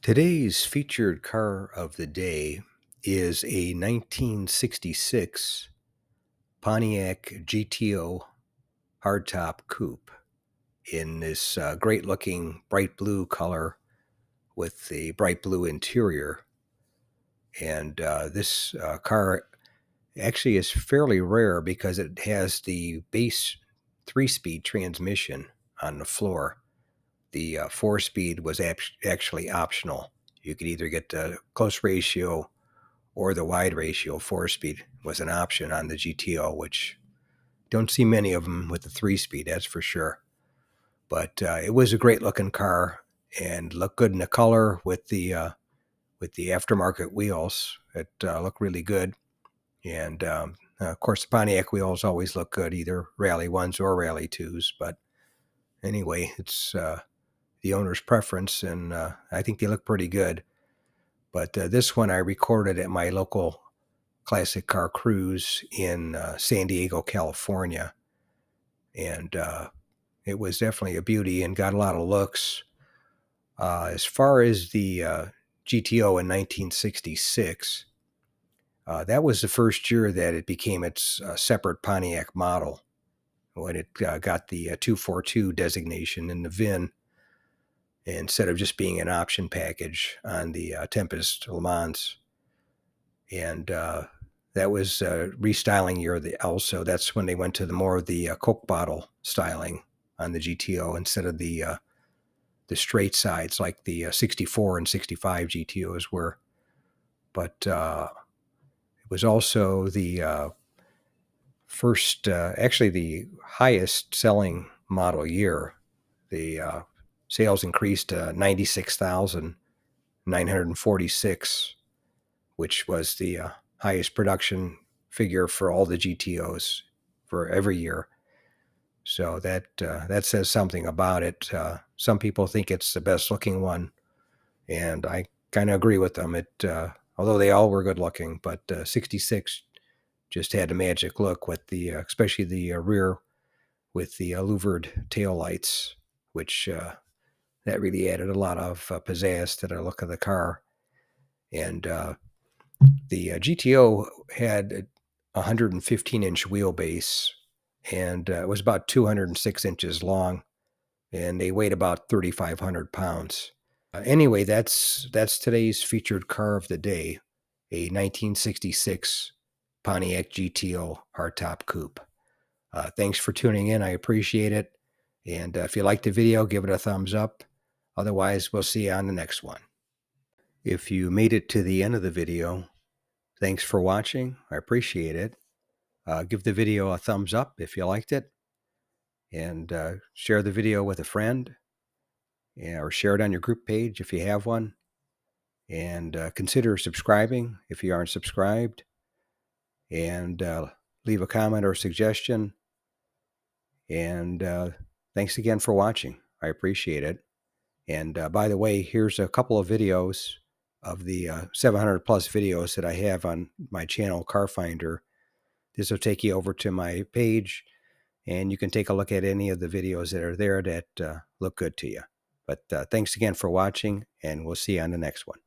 Today's featured car of the day is a 1966 Pontiac GTO hardtop coupe in this great looking bright blue color with the bright blue interior. And this car actually is fairly rare because it has the base 3-speed transmission on the floor. The 4-speed was actually optional. You could either get the close ratio or the wide ratio. 4-speed was an option on the GTO, which don't see many of them with the 3-speed, that's for sure. But it was a great looking car and looked good in the color with the aftermarket wheels. It looked really good. And of course, the Pontiac wheels always look good, either Rally 1s or Rally 2s. But anyway, it's the owner's preference, and I think they look pretty good. But this one I recorded at my local classic car cruise in San Diego, California. And it was definitely a beauty and got a lot of looks. As far as the GTO in 1966, that was the first year that it became its separate Pontiac model when it got the 242 designation in the VIN instead of just being an option package on the Tempest Le Mans. And that was restyling year also. That's when they went to the more of the Coke bottle styling on the GTO instead of the straight sides like the 64 and 65 GTOs were. But it was also the first, actually the highest selling model year. The sales increased to 96,946, which was the highest production figure for all the GTOs for every year. So that says something about it. Some people think it's the best looking one, and I kind of agree with them. Although they all were good looking, but 66 just had a magic look with the, especially the rear with the louvered tail lights, which that really added a lot of pizzazz to the look of the car. And the GTO had a 115-inch wheelbase, and it was about 206 inches long, and they weighed about 3,500 pounds. Anyway, that's today's featured car of the day, a 1966 Pontiac GTO hardtop coupe. Thanks for tuning in. I appreciate it. And if you liked the video, give it a thumbs up. Otherwise, we'll see you on the next one. If you made it to the end of the video, thanks for watching. I appreciate it. Give the video a thumbs up if you liked it. And share the video with a friend. Or share it on your group page if you have one. And consider subscribing if you aren't subscribed. And leave a comment or suggestion. And thanks again for watching. I appreciate it. And by the way, here's a couple of videos of the 700 plus videos that I have on my channel, Car Finder. This will take you over to my page, and you can take a look at any of the videos that are there that look good to you. But thanks again for watching, and we'll see you on the next one.